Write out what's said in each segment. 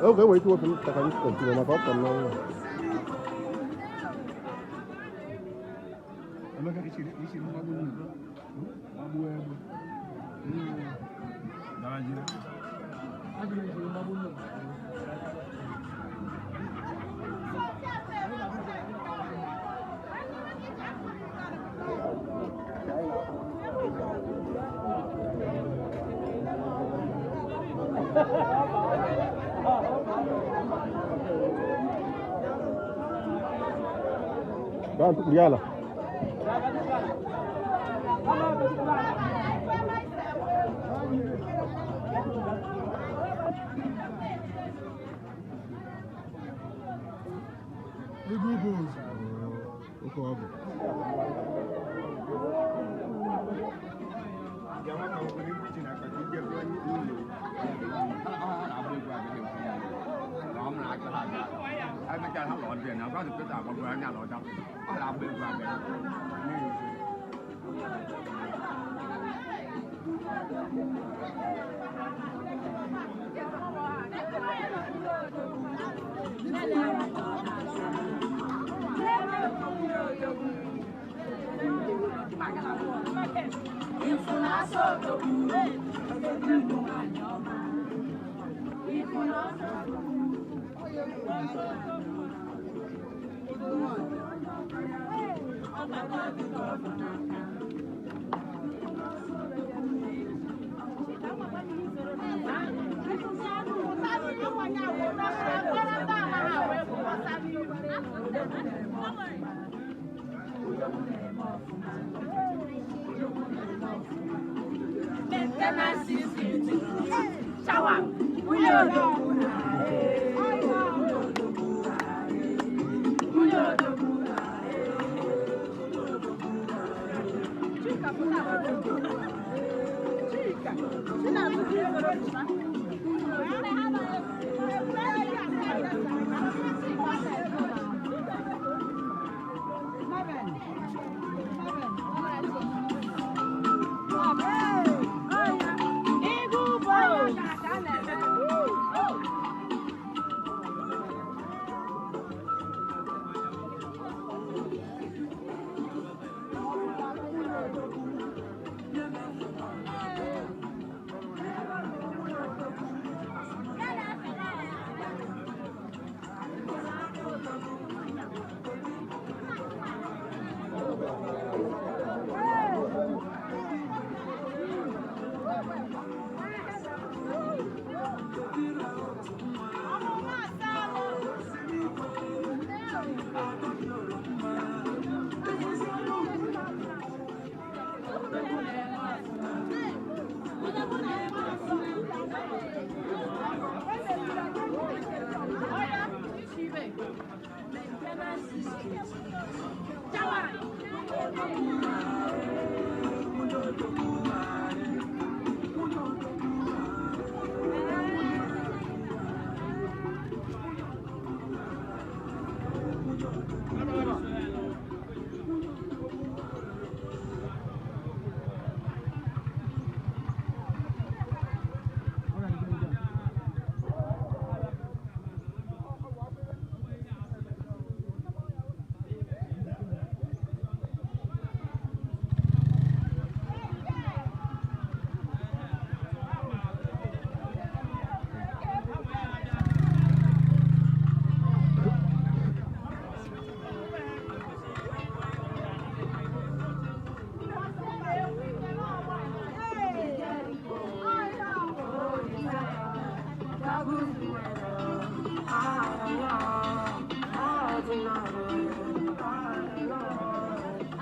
Okay, wait to open the canal to my papa. Kan tu dia lah. Anh mới cho nó lộn tiền nào có được cái tàu một người nhà lộn đâu, làm việc làm việc.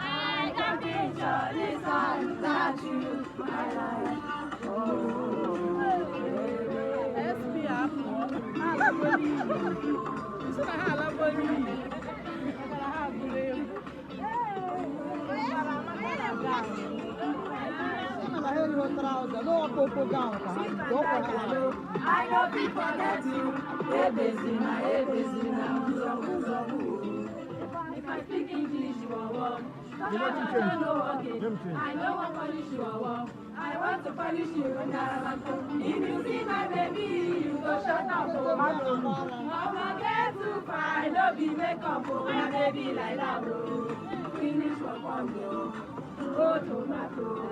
I can picture this one that you, my life. I know people forget you. If I speak English, you are wrong. I know what punish you are wrong. I want to punish you. If you see my baby, you go shut up. I'ma get too far. No be makeup for my baby like that, bro. Finish your combo. Oh, tomato.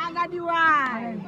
Agadi wine.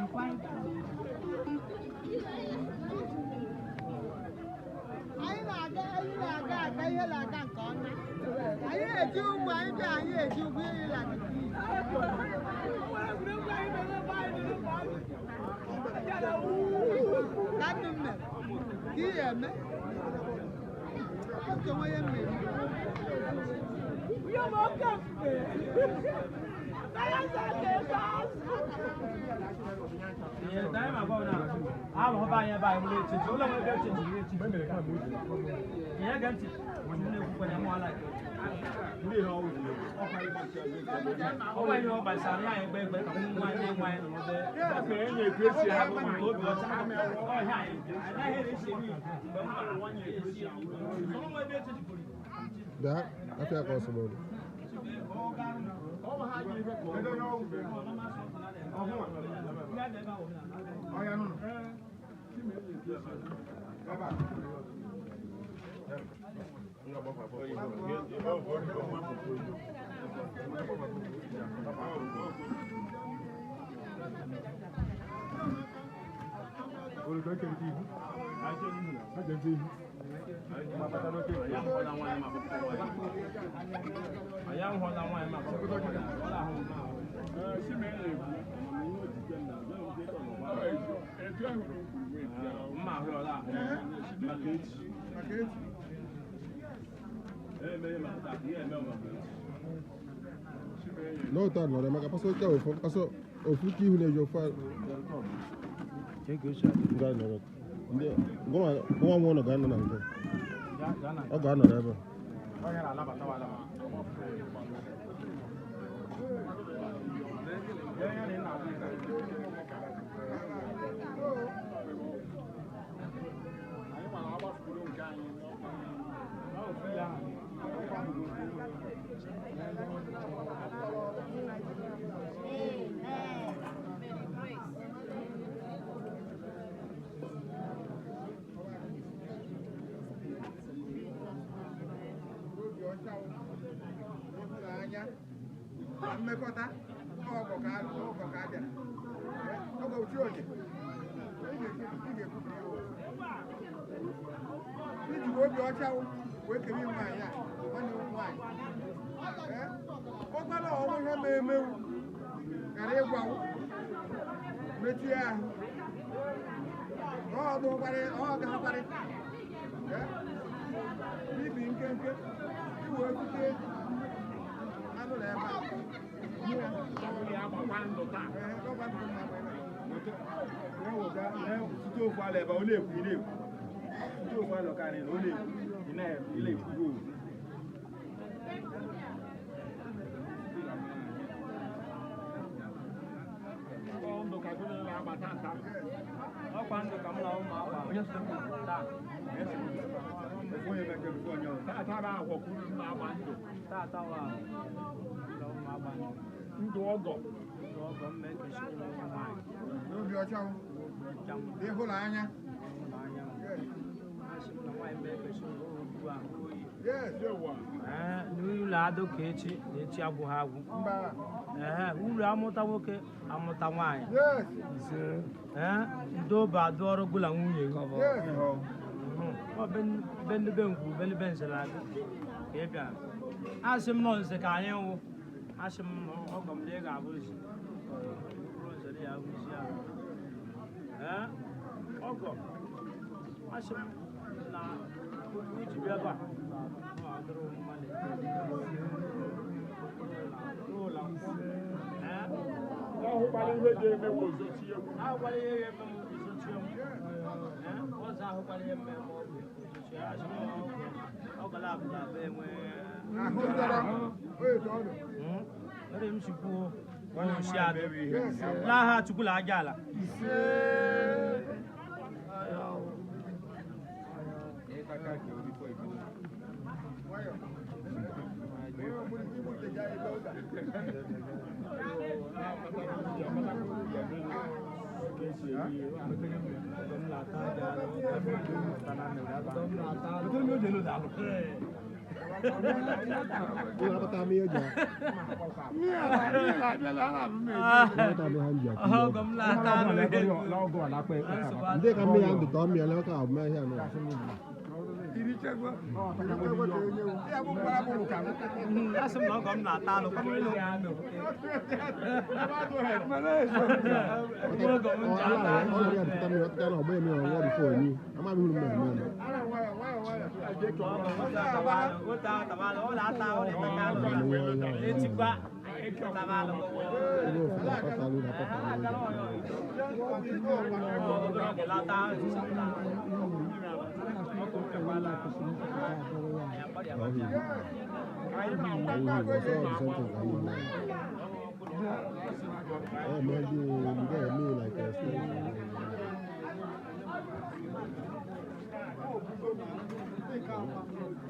That I feel possible. No, tá, não, mas passou que eu passou o fute o ne jofa. Chega isso. Não, não. Go on Ghana na ngo. Ghana. O Ghana leba. O ya la bata wala. mmekọta ọgọ ka abịara ọgọ uchi oge iji obi ọcha wee kere nwaanyị a nwanne nwaanyị ụgbara ọnwụ ihe ma emewu gara ịgwawu metie ahụ ọgagharị ibi nkenke iwee bute anụ na ebe Site ofu ala ebe ọ na-ekwu ị na-ekwu site ofu ala karịrị na ọ na-ekwu ị na-ekwu ndụ ka gụrụ na-agbata nta ọkwa ndụ ka m na ụmụ akwa onye taa onye mekere onye tara agwọ kwuru mma agba ndụ tata wa ndụ ọgọ mmekesi n'obi ọcha ịhụnanya n'ụlọ adụ ka echi na echi agwụghị agwụ uru amụta nwoke amụta nwaanyị ndo bụ adụ ọrụ gwụla nwunye Ben Nzenagu. Asim no nse ka anyị wụ. Asim ọgọ m dị ga-abụ isi. Nzere ya bụ isi ahụ. Ọgọ. Asim na uji bịa ba. Ọ adịrị mmadụ. Ụlọ akwụkwọ. Ahụkwala ihe ga-eme bụ ozochie m. Ahụkwala ihe ga-eme m ozochie m. Ọzọ ahụkwala ihe mme m ozochie. Asim ọgọla abụla bụ enwe. Mere m chukwu onye si adị n'aha chukwu la aja ala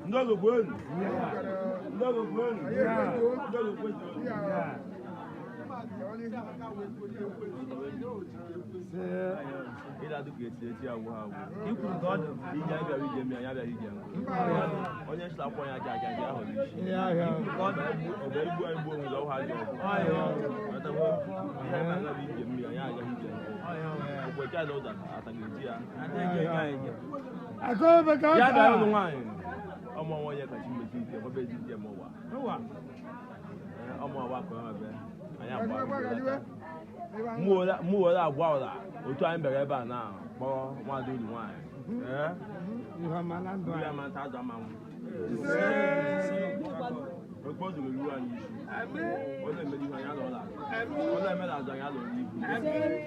Ndogo kwenu. Ndogo kwenu. Ndogo kwenu. Ila duka eti agwa ha. ikwu god Ije abịa ije mi anya abịa ije. Onye nsa akwọ ya aja aja ahụ isi. god Ọbẹ igbo igbo nwe lọ ha jọ. Ọtabo. Ihe na na ije mi anya aja ije. Ọgbọ cha lo da atagidi ya. adeje ga eje Akobe ka Ya da ọnụ nwanyị. Ọmọ wọn yẹ kachi meji ije, ọbẹ ji ije mọ wa. Ọmọ wa kọ ọbẹ. Anya gba. Mụ were agwa ụla otu anyị bere ebe a na kpọrọ nwadị olu nwaanyị. Ndị amanta azụ amanwụ. Okpozuru iwu anyị isi. Ọ na-emere ihu anyị alọla. Ọ na-emere azụ anyị alọla ihu.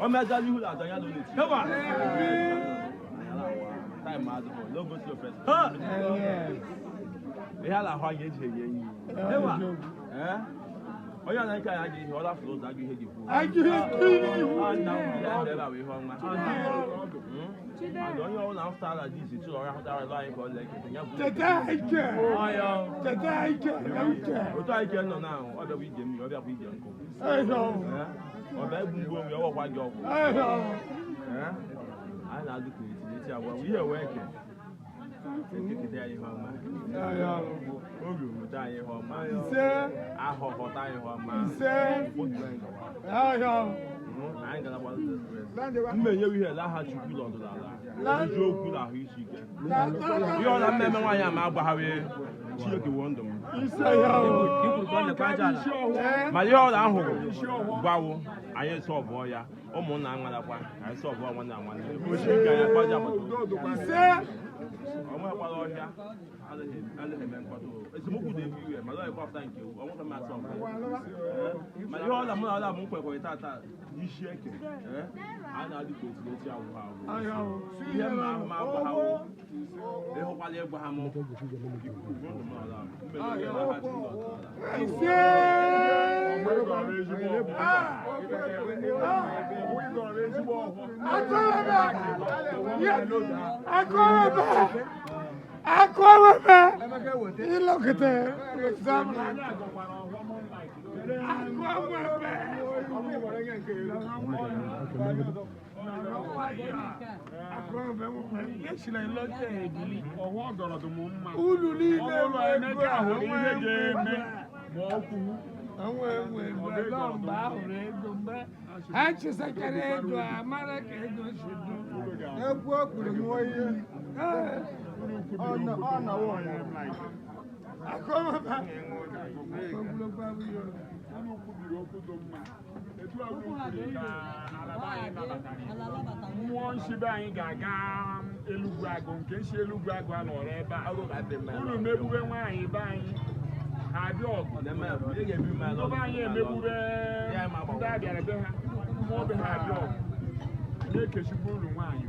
Ọ mezara ihu azụ anyị alọla eti. Taịm adịghị. Logo si ofesi. Ihe a na-ahụ anyị eji enye enyi. Onye anaghị ka ya ga ihe ọla fụrụ ụzọ agụ ihe ga-ekwu. Onye ọbụla mfụtara dis chụrụ ọrụ ahụtara ebe anyị ka ọ lekịta ya bụ otu anyị ke nọ na ahụ ọ bịakwa ije mmiri ọ bịakwa ije nkụ ọ bịa egbu mgbu onwe ọgwọkwa gị ọgwụ anyị na-adụ ka eti agwa ihe wee ke ekekete anyị ihe ọma oge obodo anyị ihe ọma ahọhọta anyị ihe ọma anyị gara gbara mmenyewe ihe ele aha chukwu n'ọdịnala eziokwu na ahụ isi ike ihe ọla mmemme nwaanyị ama agbagharị Chineke wo ndụ m ma ihe ọla ahụrụ gbawo anyị sọbụọ ya ụmụnna nwadakwa anyị sọbụọ nwanne na nwanne ochi ga ya gbaji agbata ọnwekwara ọhịa adịghị eme mkpọtụ esemokwu na-ebu iwe ma lọghị kwafta nke ọnweghị mmasị ọbụla ma ihe ọla mụ na ọla bụ nkwekọrịta taa n'isi eke a na-adị ka otu eti agwụ ha agwụ ihe mma ahụ ma agwa ha ịhụkwala ịgwa ha mụ Echisakere ego amara ka ego si do. Ekwu okwuru m oyi. Ọna wọnyị. Akọmọba. Ogologo abụghị. Mmụọ nchibe anyị ga-aga Elugwu Agụ nke nchi Elugwu Agụ a nọrọ ebe a unu megbube nwaanyị be anyị ha abịa ọgụ ọba anyị emegbube ndị abịara be ha mmụọ be ha abịa ọgụ na-ekechukwu unu nwaanyị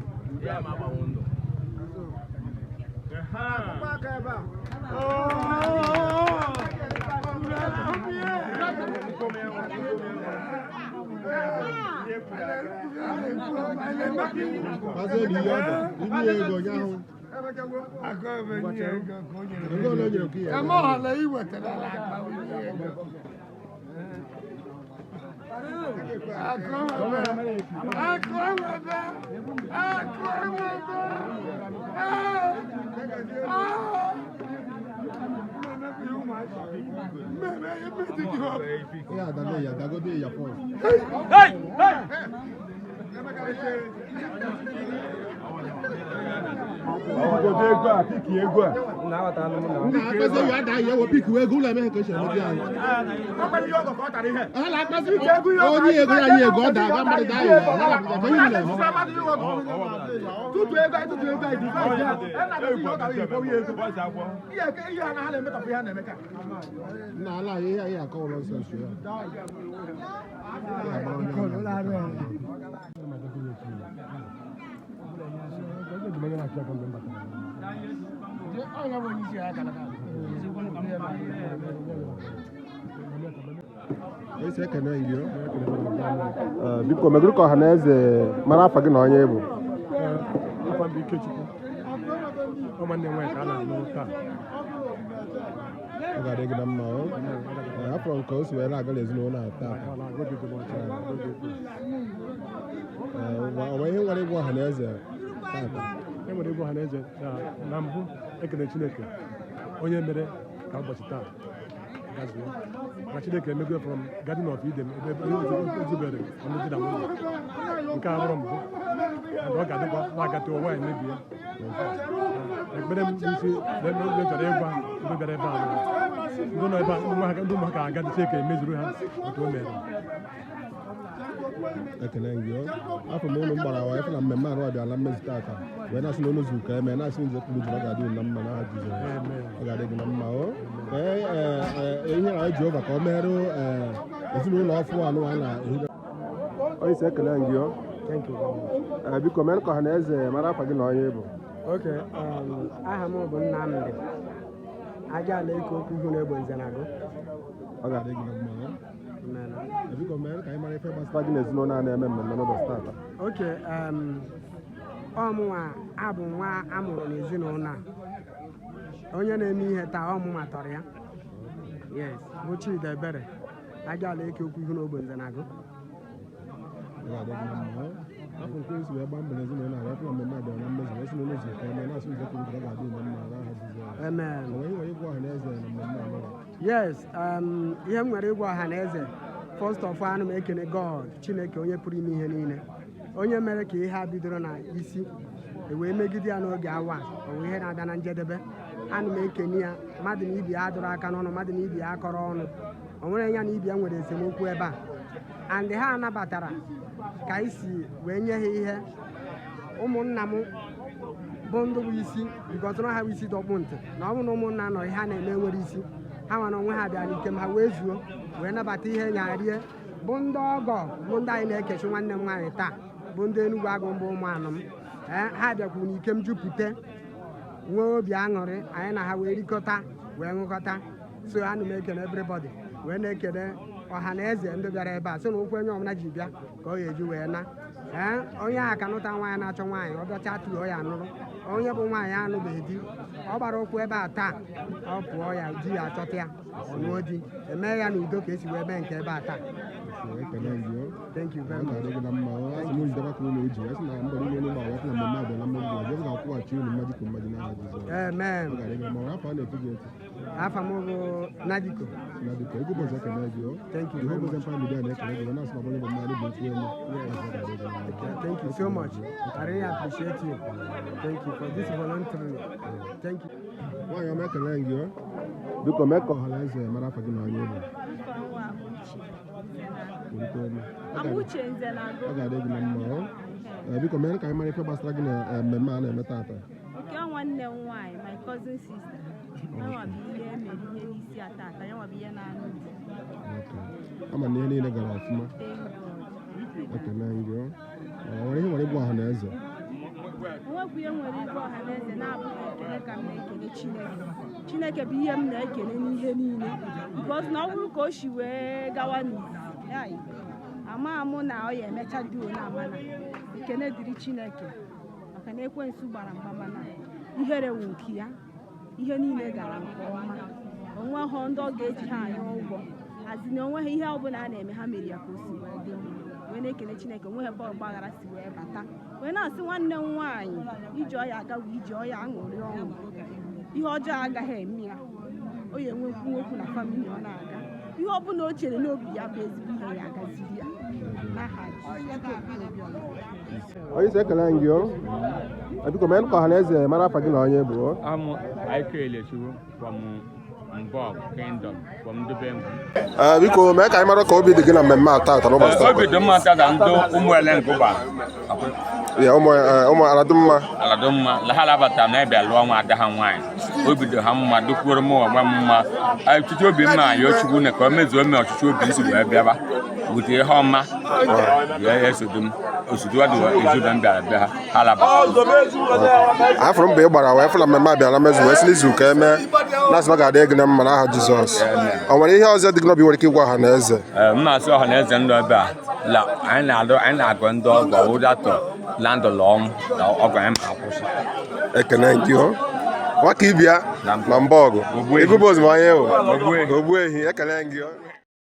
biko megoro ka ọha na eze mara afa gị na onye bụ Ikechukwu ọmanne nwanyị ka a na-anụ taa ọ ga-adị gị na mma afọ nke o si were agala ezinụlọ a taa ọnwa ihe nwere ịgwa ọha na eze e nwere ịgwa ọha na eze na mbụ ekele Chineke onye mere ka ụbọchị taa gazie na Chineke emego from Garden of Eden ebe o zubere ọnụdị na nwunye nke a bụrụ mbụ ọ ga-adịkwa na-agata ụwa ya emebi ya ekpere m isi ebe chọrọ ịgwa ndị bịara ebe a ndị nọ ebe a ndị ụmụaka aga Chineke emezuru ha otu o mere ekene gị afọ m ụlọ mgbara awa efe na mmemme arụ abịala mmezi taata wee na-asị na ụlọ zuru ka eme na-asị nze kpuru juru ọ ga-adị na mma na aha Jizọs ọ ga-adị gị na mma ihe na Jehova ka o merụ ezinụlọ ọfụ anụ a na-ehide onye isi ekele gị biko mere ka ọha na eze mara afa gị na onye bụ aha m bụ Nnamdị aja ala eke okwu ihu na-egbo Nzenagu ọ ga-adị gị na mma biko mere ka anyị mara ife gbasara gị na ezinụlọ a na-eme mmemme n'ụbọchị taata ọmụnwa abụ nwa amụrụ n'ezinụlọ a onye na-eme ihe taa ọmụma tọrọ ya yes bụ Chidiebere aja ala eke okwu ihu n'ogbo Nzenagu afọ nke esi wee gbaa mbọ n'ezinụlọ a wepụ na mmemme abịara na mmezu wee si n'ụlọ zuru ka eme na-asị nze kwuru ga-adị na mma n'aha Jizọs amen onwe ihe nwere ịgwa ọha na eze na mmemme a yes ihe m nwere ịgwa ọha na eze first of all ana m ekele God Chineke onye pụrụ ime ihe niile onye mere ka ihe a bidoro na isi wee megide ya n'oge awa onwe ihe na-abịa na njedebe ana m ekene ya mmadụ na ibi ya dụrụ aka n'ọnụ mmadụ na ibi ya akọrọ ọnụ o nwere ya na ibi ya nwere esemokwu ebe a and ha nabatara ka anyị si wee nye ha ihe ụmụnna m bụ ndụ bụ isi bikọtụrụ ha bụ isi dọkpụ ntị na ọ bụ na ụmụnna nọ ihe a na-eme nwere isi ha nwere onwe ha bịara ike m ha wee zuo wee nabata ihe nyarie bụ ndị ọgọ bụ ndị anyị na-ekechi nwanne m nwaanyị taa bụ ndị Enugwu Agụ mbụ ụmụ anọ m ha bịakwuru n'ike m jupụta nwee obi aṅụrị anyị na ha wee rikọta wee ṅụkọta so ana m ekele everybody wee na-ekele ọha na eze ndị bịara ebe a sị na okwu onye ọbụla ji bịa ka ọ ga-eji wee na onye a ka nụta nwaanyị na-achọ nwaanyị ọ bịacha tụọ ya nụrụ onye bụ nwaanyị anụbeghị di ọ gbara ụkwụ ebe a taa ọ pụọ ya di ya achọta ya ọnụọ di emee ya n'udo ka esi wee mee nke ebe a taa thank you very much kwụghachi unu mmadụ ka mmadụ n'aha Jizọs. Amen. Ọ gara eme ma afọ a na-etu gị etu. Afa m bụ Nadiko. Nadiko, ego bụ ọzọ ekele gị ọ. Thank you Ihe very ọbụla much. mpa midia na-ekele gị na-asị ma ọ bụrụ na mmadụ bụ otu onye. Thank you so much. I really appreciate you. Thank you for this voluntary. Thank you. Nwaanyị ọma ekele gị ọ. Biko mee ka ọha eze mara afọ gị na onye bụ. Amuche Nzenagu. Ọ ga-adị gị na mma ọ. Biko mee ka anyị mara ife gbasara gị na mmemme a na-eme taata. Nke nwanne m nwaanyị, my cousin sister. Yanwa bụ ihe emere ihe n'isi atata, yanwa bụ ihe na-anụ di. Ama na ihe niile gara ọfụma. Ekele gị ọ. Nwere ihe nwere ịgwa ọha na eze. Onwekwu ihe nwere ịgwa ọha na eze na-abụghị ekele ka m na-ekele Chineke. Chineke bụ ihe m na-ekele n'ihe niile. Because na ọ bụrụ ka o si wee gawa n'izu. Ama mụ na ọ ya emecha duo na amana. Ekele dịrị Chineke. Maka na ekwensu gbara mgba mana ihere wụ nke ya. Ihe niile gara nke ọma. Onweghị ndị ọ ga-eji ha anya ụgwọ. Hazi na onweghị ihe ọbụla a na-eme ha mere ya ka o si wee dị mma. Wee na-ekele Chineke onweghị ebe ọgbaghara si wee bata. Wee na-asị nwanne m nwaanyị iji ọya agawa ije ọya aṅụrị ọṅụ. Ihe ọjọọ agaghị eme ya. O ya enwekwu nwokwu na famili ọ na-aga. Ihe ọbụla o chere n'obi ya bụ ezigbo ihe ya agaziri ya. N'aha Onye isi ekele gị ọ. Biko mee ka ọha na eze mara afọ gị na onye bụ ọ. Ikechukwu from Embark Kingdom from Dubengu. Biko mee ka anyị mara ka obi dị gị na mmemme a taata n'ụbọchị taa. Obi dị mma taa ndị ụmụ ele nkụba. Ya ụmụ aladụmma. Aladụmma la ha labata na ebe lụọ nwa ada ha nwaanyị. Obi dị ha mma dụkwuru m onwe m mma. Ọchịchị obi mma anyị Chukwu na ka o mezuo mme ọchịchị obi isi wee bịaba. Bute ihe ọma. Ya esodum. Osudu adụ ezuba m bịara bịa ha labata. Afọ mgbe ị gbara wee fụla mmemme a bịara mezu wee si n'izu ụka eme na-asị na ọ ga-adị gị na mma n'aha Jizọs. O nwere ihe ọzọ dị gị n'obi nwere ike ịgwa ọha na eze? M na-asị ọha na eze ndị ọbịa anyị na-agụ ndị ọgọ ụdatọ landụ lọm na ọgọ anyị ma akwụsị. Ekene gị ọ. Nwaka ibia na mba ọgụ. Igụbụ ozugbo onye Ogbuehi ekele gị ọ.